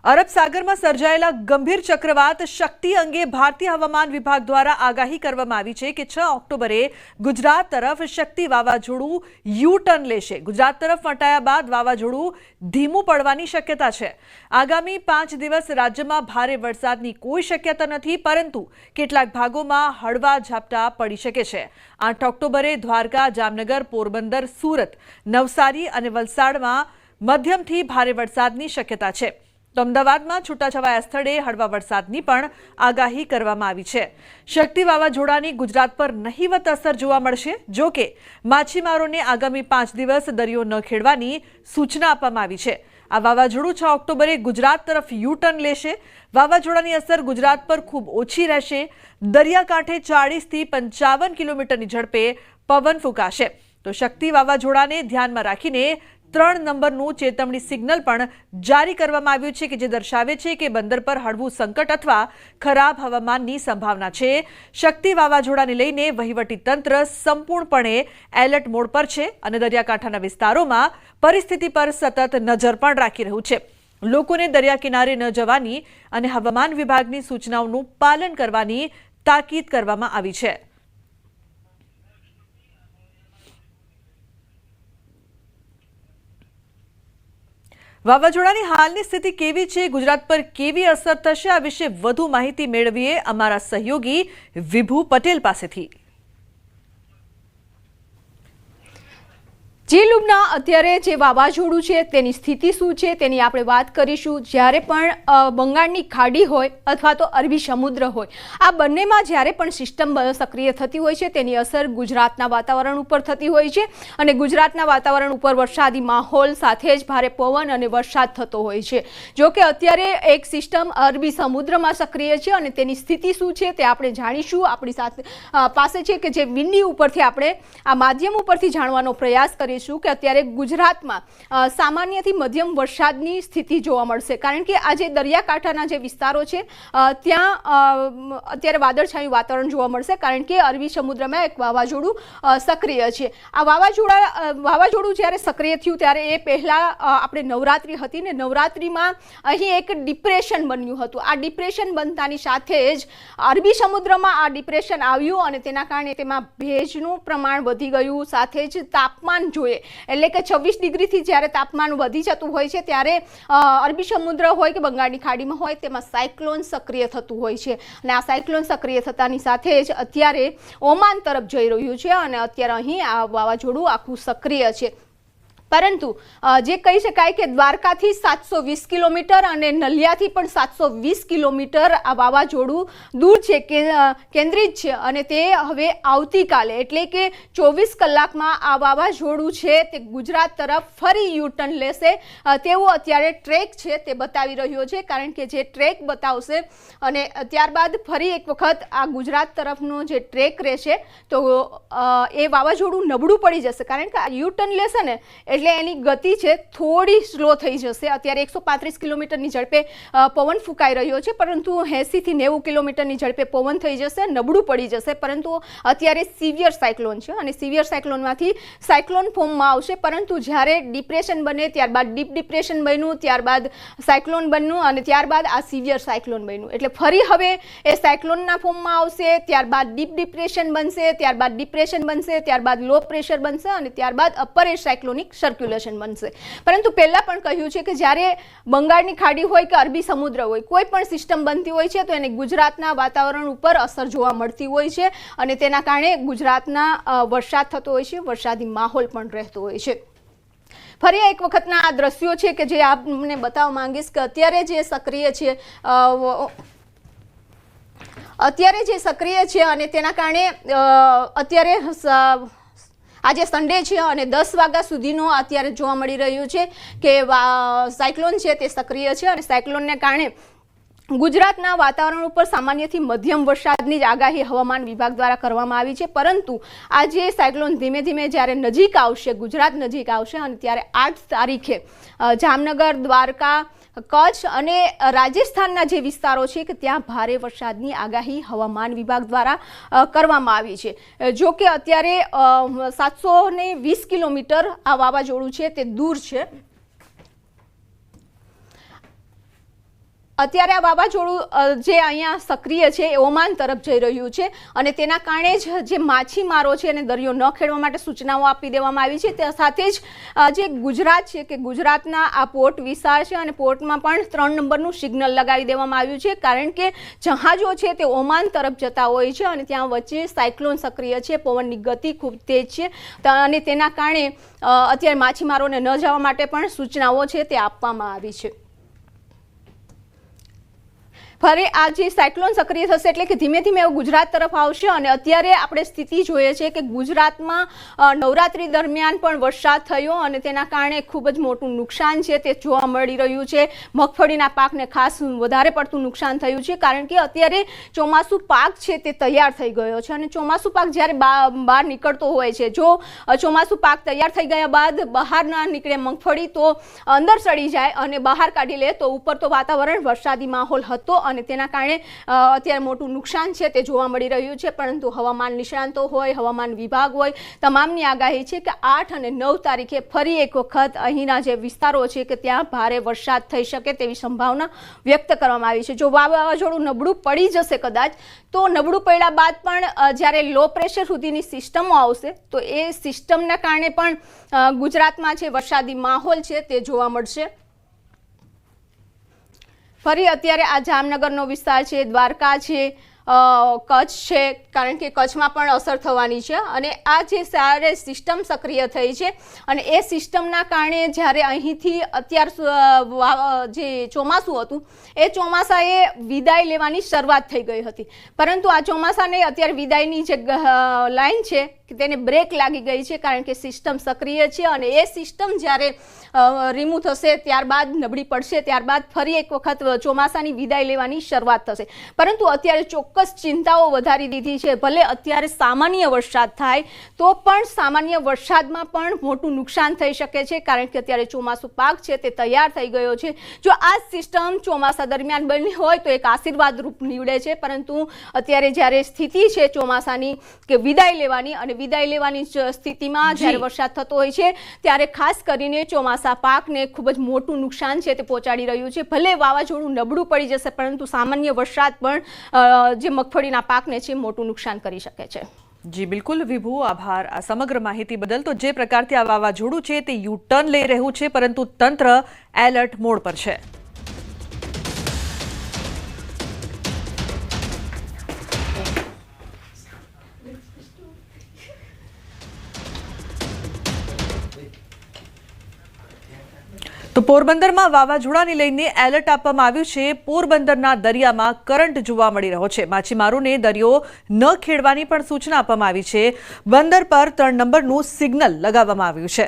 અરબ સાગરમાં સર્જાયેલા ગંભીર ચક્રવાત શક્તિ અંગે ભારતીય હવામાન વિભાગ દ્વારા આગાહી કરવામાં આવી છે કે 6 ઓક્ટોબરે ગુજરાત તરફ શક્તિ વાવાઝોડું યુ ટર્ન લેશે। ગુજરાત તરફ ફંટાયા બાદ વાવાઝોડું ધીમું પડવાની શક્યતા છે। આગામી 5 દિવસ રાજ્યમાં ભારે વરસાદની કોઈ શક્યતા નથી, પરંતુ કેટલાક ભાગોમાં હળવા ઝાપટા પડી શકે છે। 8 ઓક્ટોબરે દ્વારકા, જામનગર, પોરબંદર, સુરત, નવસારી અને વલસાડમાં મધ્યમથી ભારે વરસાદની શક્યતા છે। તો અમદાવાદમાં છૂટાછવાયા સ્થળે હળવા વરસાદની પણ આગાહી કરવામાં આવી છે। શક્તિ વાવાઝોડાની ગુજરાત પર નહીવત અસર જોવા મળશે। જો કે માછીમારોને આગામી 5 દિવસ દરિયો ન ખેડવાની સૂચના આપવામાં આવી છે। આ વાવાઝોડું 6 ઓક્ટોબરે ગુજરાત તરફ યુ ટર્ન લેશે। વાવાઝોડાની અસર ગુજરાત પર ખૂબ ઓછી રહેશે। દરિયાકાંઠે 40 થી 55 કિલોમીટરની ઝડપે પવન ફૂંકાશે। તો શક્તિ વાવાઝોડાને ધ્યાનમાં રાખીને 3 નંબરનું ચેતવણી સિગ્નલ પણ જારી કરવામાં આવ્યું છે, કે જે દર્શાવે છે કે બંદર પર હળવું સંકટ અથવા ખરાબ હવામાનની સંભાવના છે। શક્તિ વાવાઝોડાને લઈને વહીવટી તંત્ર સંપૂર્ણપણે એલર્ટ મોડ પર છે અને દરિયાકાંઠાના વિસ્તારોમાં પરિસ્થિતિ પર સતત નજર પણ રાખી રહ્યું છે। લોકોને દરિયા કિનારે ન જવાની અને હવામાન વિભાગની સૂચનાઓનું પાલન કરવાની તાકીદ કરવામાં આવી છે। વાવાઝોડાની હાલની સ્થિતિ કેવી છે, ગુજરાત પર કેવી અસર થશે, આ વિશે વધુ માહિતી મેળવીએ અમારા સહયોગી વિભુ પટેલ પાસેથી। જી લુબના, અત્યારે જે વાવાઝોડું છે તેની સ્થિતિ શું છે તેની આપણે વાત કરીશું। જ્યારે પણ બંગાળની ખાડી હોય અથવા તો અરબી સમુદ્ર હોય, આ બંનેમાં જ્યારે પણ સિસ્ટમ સક્રિય થતી હોય છે તેની અસર ગુજરાતના વાતાવરણ ઉપર થતી હોય છે અને ગુજરાતના વાતાવરણ ઉપર વરસાદી માહોલ સાથે જ ભારે પવન અને વરસાદ થતો હોય છે। જો કે અત્યારે એક સિસ્ટમ અરબી સમુદ્રમાં સક્રિય છે અને તેની સ્થિતિ શું છે તે આપણે જાણીશું। આપણી સાથે પાસે છે કે જે વિન્ડી ઉપરથી આપણે આ માધ્યમ ઉપરથી જાણવાનો પ્રયાસ કરીશું કે અત્યારે ગુજરાતમાં સામાન્યથી મધ્યમ વરસાદની સ્થિતિ જોવા મળશે, કારણ કે આ જે દરિયાકાંઠાના જે વિસ્તારો છે ત્યાં અત્યારે વાદળછાયું વાતાવરણ જોવા મળશે, કારણ કે અરબી સમુદ્રમાં એક વાવાઝોડું સક્રિય છે। આ વાવાઝોડું જ્યારે સક્રિય થયું ત્યારે એ પહેલાં આપણે નવરાત્રિ હતી ને નવરાત્રિમાં અહીં એક ડિપ્રેશન બન્યું હતું। આ ડિપ્રેશન બનતાની સાથે જ અરબી સમુદ્રમાં આ ડિપ્રેશન આવ્યું અને તેના કારણે તેમાં ભેજનું પ્રમાણ વધી ગયું, સાથે જ તાપમાન જોઈએ એટલે કે 26 ડિગ્રીથી જ્યારે તાપમાન વધી જતું હોય છે ત્યારે અરબી સમુદ્ર હોય કે બંગાળની ખાડીમાં હોય તેમાં સાયક્લોન સક્રિય થતું હોય છે અને આ સાયક્લોન સક્રિય થતાની સાથે જ અત્યારે ઓમાન તરફ જઈ રહ્યું છે અને અત્યારે અહીં આ વાવાઝોડું આખું સક્રિય છે। પરંતુ જે કહી શકાય કે દ્વારકાથી 720 કિલોમીટર અને નલિયાથી પણ 720 કિલોમીટર આ વાવાઝોડું દૂર છે, કેન્દ્રિત છે અને તે હવે આવતીકાલે એટલે કે 24 કલાકમાં આ વાવાઝોડું છે તે ગુજરાત તરફ ફરી યુ ટર્ન લેશે તેવું અત્યારે ટ્રેક છે તે બતાવી રહ્યો છે। કારણ કે જે ટ્રેક બતાવશે અને ત્યારબાદ ફરી એક વખત આ ગુજરાત તરફનો જે ટ્રેક રહેશે તો એ વાવાઝોડું નબળું પડી જશે, કારણ કે આ યુ ટર્ન લેશે ને એટલે એની ગતિ છે થોડી સ્લો થઈ જશે। અત્યારે 135 કિલોમીટરની ઝડપે પવન ફૂંકાઈ રહ્યો છે, પરંતુ 80 થી 90 કિલોમીટરની ઝડપે પવન થઈ જશે, નબળું પડી જશે। પરંતુ અત્યારે સિવિયર સાયક્લોન છે અને સિવિયર સાયક્લોનમાંથી સાયક્લોન ફોર્મમાં આવશે, પરંતુ જ્યારે ડિપ્રેશન બને ત્યારબાદ ડીપ ડિપ્રેશન બન્યું, ત્યારબાદ સાયક્લોન બન્યું અને ત્યારબાદ આ સિવિયર સાયક્લોન બન્યું, એટલે ફરી હવે એ સાયક્લોનના ફોર્મમાં આવશે, ત્યારબાદ ડીપ ડિપ્રેશન બનશે, ત્યારબાદ ડિપ્રેશન બનશે, ત્યારબાદ લો પ્રેશર બનશે અને ત્યારબાદ અપર એર સાયક્લોનિક સર્ક્યુલેશન બનશે। પરંતુ પહેલાં પણ કહ્યું છે કે જ્યારે બંગાળની ખાડી હોય કે અરબી સમુદ્ર હોય, કોઈ પણ સિસ્ટમ બનતી હોય છે તો એને ગુજરાતના વાતાવરણ ઉપર અસર જોવા મળતી હોય છે અને તેના કારણે ગુજરાતના વરસાદ થતો હોય છે, વરસાદી માહોલ પણ રહેતો હોય છે। ફરી એક વખતના આ દ્રશ્યો છે કે જે આપને બતાવવા માંગીશ કે અત્યારે જે સક્રિય છે અને તેના કારણે અત્યારે આજે સન્ડે છે અને 10 વાગ્યા સુધીનો અત્યારે જોવા મળી રહ્યું છે કે સાયક્લોન છે તે સક્રિય છે અને સાયક્લોનને કારણે ગુજરાતના વાતાવરણ ઉપર સામાન્યથી મધ્યમ વરસાદની જ આગાહી હવામાન વિભાગ દ્વારા કરવામાં આવી છે। પરંતુ આજે સાયક્લોન ધીમે ધીમે જ્યારે નજીક આવશે, ગુજરાત નજીક આવશે અને ત્યારે 8 તારીખે જામનગર, દ્વારકા, કચ્છ અને રાજસ્થાનના જે વિસ્તારો છે કે ત્યાં ભારે વરસાદની આગાહી હવામાન વિભાગ દ્વારા કરવામાં આવી છે। જો કે અત્યારે 720 કિલોમીટર આ વાવાઝોડું છે તે દૂર છે। અત્યારે આ વાવાઝોડું જે અહીંયા સક્રિય છે એ ઓમાન તરફ જઈ રહ્યું છે અને તેના કારણે જ જે માછીમારો છે એને દરિયો ન ખેડવા માટે સૂચનાઓ આપી દેવામાં આવી છે. તે સાથે જ જે ગુજરાત છે કે ગુજરાતના આ પોર્ટ વિસ્તાર છે અને પોર્ટમાં પણ 3 નંબરનું સિગ્નલ લગાવી દેવામાં આવ્યું છે, કારણ કે જહાજો છે તે ઓમાન તરફ જતા હોય છે અને ત્યાં વચ્ચે સાયક્લોન સક્રિય છે, પવનની ગતિ ખૂબ તેજ છે અને તેના કારણે અત્યારે માછીમારોને ન જવા માટે પણ સૂચનાઓ છે તે આપવામાં આવી છે. ફરી આ જે સાયક્લોન સક્રિય થશે એટલે કે ધીમે ધીમે ગુજરાત તરફ આવશે અને અત્યારે આપણે સ્થિતિ જોઈએ છે કે ગુજરાતમાં નવરાત્રી દરમિયાન પણ વરસાદ થયો અને તેના કારણે ખૂબ જ મોટું નુકસાન છે તે જોવા મળી રહ્યું છે. મગફળીના પાકને ખાસ વધારે પડતું નુકસાન થયું છે, કારણ કે અત્યારે ચોમાસું પાક છે તે તૈયાર થઈ ગયો છે અને ચોમાસું પાક જ્યારે બહાર નીકળતો હોય છે, જો ચોમાસું પાક તૈયાર થઈ ગયા બાદ બહાર ના નીકળે મગફળી તો અંદર ચડી જાય અને બહાર કાઢી લે તો ઉપર તો વાતાવરણ વરસાદી માહોલ હતો અને તેના કારણે અત્યારે મોટું નુકસાન છે તે જોવા મળી રહ્યું છે. પરંતુ હવામાન નિષ્ણાંતો હોય, હવામાન વિભાગ હોય, તમામની આગાહી છે કે 8 અને 9 તારીખે ફરી એક વખત અહીંના જે વિસ્તારો છે કે ત્યાં ભારે વરસાદ થઈ શકે તેવી સંભાવના વ્યક્ત કરવામાં આવી છે. જો વાવાઝોડું નબળું પડી જશે કદાચ, તો નબળું પડ્યા બાદ પણ જ્યારે લો પ્રેશર સુધીની સિસ્ટમો આવશે તો એ સિસ્ટમના કારણે પણ ગુજરાતમાં જે વરસાદી માહોલ છે તે જોવા મળશે. ફરી અત્યારે આ જામનગરનો વિસ્તાર છે, દ્વારકા છે, કચ્છ છે, કારણ કે કચ્છમાં પણ અસર થવાની છે અને આ જે સારે સિસ્ટમ સક્રિય થઈ છે અને એ સિસ્ટમના કારણે જ્યારે અહીંથી અત્યાર જે ચોમાસું હતું એ ચોમાસાએ વિદાય લેવાની શરૂઆત થઈ ગઈ હતી, પરંતુ આ ચોમાસાને અત્યારે વિદાયની જે લાઈન છે તેને બ્રેક લાગી ગઈ છે, કારણ કે સિસ્ટમ સક્રિય છે અને એ સિસ્ટમ જ્યારે રિમૂવ થશે ત્યારબાદ નબળી પડશે, ત્યારબાદ ફરી એક વખત ચોમાસાની વિદાય લેવાની શરૂઆત થશે. પરંતુ અત્યારે ચોક્કસ ચિંતાઓ વધારી દીધી છે. ભલે અત્યારે સામાન્ય વરસાદ થાય તો પણ સામાન્ય વરસાદમાં પણ મોટું નુકસાન થઈ શકે છે, કારણ કે અત્યારે ચોમાસું પાક છે તે તૈયાર થઈ ગયો છે. જો આ સિસ્ટમ ચોમાસા દરમિયાન બની હોય તો એક આશીર્વાદ રૂપ નીવડે છે, પરંતુ અત્યારે જ્યારે સ્થિતિ છે ચોમાસાની કે વિદાય લેવાની અને વિદાય લેવાની સ્થિતિમાં જ્યારે વરસાદ થતો હોય છે ત્યારે ખાસ કરીને ચોમાસા પાકને ખૂબ જ મોટું નુકસાન છે તે પહોંચાડી રહ્યું છે. ભલે વાવાઝોડું નબળું પડી જશે, પરંતુ સામાન્ય વરસાદ પણ જે મગફળીના પાકને છે મોટું નુકસાન કરી શકે છે. જી બિલકુલ વિભુ, આભાર આ સમગ્ર માહિતી બદલ. તો જે પ્રકારથી આ વાવાઝોડું છે તે યુ ટર્ન લઈ રહ્યું છે, પરંતુ તંત્ર એલર્ટ મોડ પર છે. તો પોરબંદરમાં વાવાઝોડાને લઈને એલર્ટ આપવામાં આવ્યું છે. પોરબંદરના દરિયામાં કરંટ જોવા મળી રહ્યો છે. માછીમારોને દરિયો ન ખેડવાની પણ સૂચના આપવામાં આવી છે. બંદર પર 3 નંબરનું સિગ્નલ લગાવવામાં આવ્યું છે.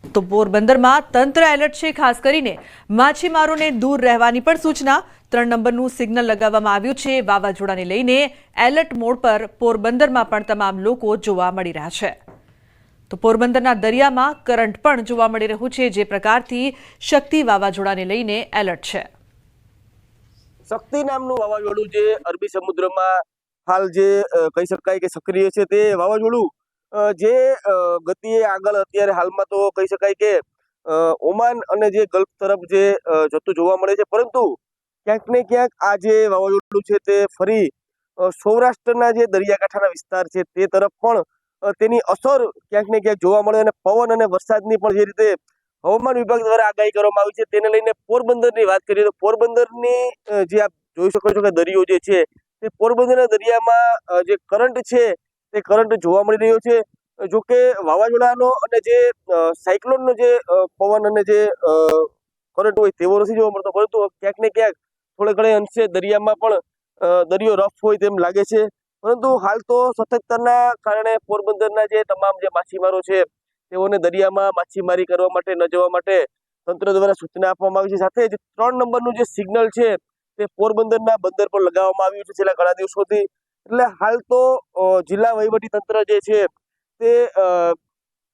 તો પોરબંદરમાં તંત્ર એલર્ટ છે. ખાસ કરીને માછીમારોને દૂર રહેવાની પણ સૂચના, 3 નંબરનું સિગ્નલ લગાવવામાં આવ્યું છે. વાવાઝોડાને લઈને એલર્ટ મોડ પર પોરબંદરમાં પણ તમામ લોકો જોવા મળી રહ્યા છે. તો પોરબંદરના દરિયામાં કરંટ પણ જોવા મળી રહ્યું છે. જે પ્રકારથી શક્તિ વાવાઝોડાને લઈને એલર્ટ છે. શક્તિ નામનું વાવાઝોડું જે અરબી સમુદ્રમાં હાલ જે કહી શકાય કે સક્રિય છે, તે વાવાઝોડું જે ગતિએ આગળ અત્યારે હાલમાં તો કહી શકાય કે ઓમાન અને જે ગલ્ફ તરફ જે જતું જોવા મળે છે, પરંતુ ક્યાંક ને ક્યાંક આ જે વાવાઝોડું છે તે ફરી સૌરાષ્ટ્રના જે દરિયાકાંઠાના વિસ્તાર છે તે તરફ પણ તેની અસર ક્યાંક ને ક્યાંક જોવા મળે અને પવન અને વરસાદની પણ જે રીતે હવામાન વિભાગ દ્વારા આગાહી કરવામાં આવી છે તેને લઈને પોરબંદરની વાત કરીએ તો પોરબંદરની જે આપ જોઈ શકો છો કે દરિયો જે છે તે પોરબંદરના દરિયામાં જે કરંટ છે તે કરંટ જોવા મળી રહ્યો છે. જો કે વાવાઝોડાનો અને જે સાયક્લોનનો જે પવન અને જે કરંટ હોય તેવો નથી જોવા મળતો, પરંતુ ક્યાંક ને ક્યાંક થોડે ઘણે અંશે દરિયામાં પણ દરિયો રફ હોય તેમ લાગે છે. પરંતુ હાલ તો સતર્કતાના કારણે પોરબંદરના જે તમામ જે માછીમારો છે તેઓને દરિયામાં માછીમારી કરવા માટે ન જવા માટે તંત્ર દ્વારા સૂચના આપવામાં આવી છે. સાથે જ 3 નંબરનું જે સિગ્નલ છે તે પોરબંદરના બંદર પર લગાવવામાં આવ્યું છે છેલ્લા ઘણા દિવસોથી. એટલે હાલ તો જિલ્લા વહીવટી તંત્ર જે છે તે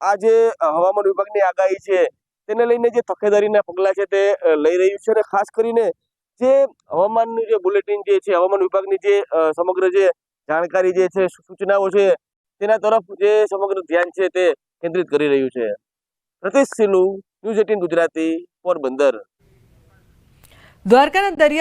આ જે હવામાન વિભાગની આગાહી છે તેને લઈને જે તકેદારીના પગલાં છે તે લઈ રહ્યું છે અને ખાસ કરીને જે હવામાનનું જે બુલેટિન જે છે, હવામાન વિભાગની જે સમગ્ર જે જાણકારી જે છે, સૂચનાઓ છે, તેના તરફ જે સમગ્ર ધ્યાન છે તે કેન્દ્રિત કરી રહ્યું છે. પ્રતિશ સિલુ, ન્યૂઝ 18 ગુજરાતી, પોરબંદર. દ્વારકાના દરિયા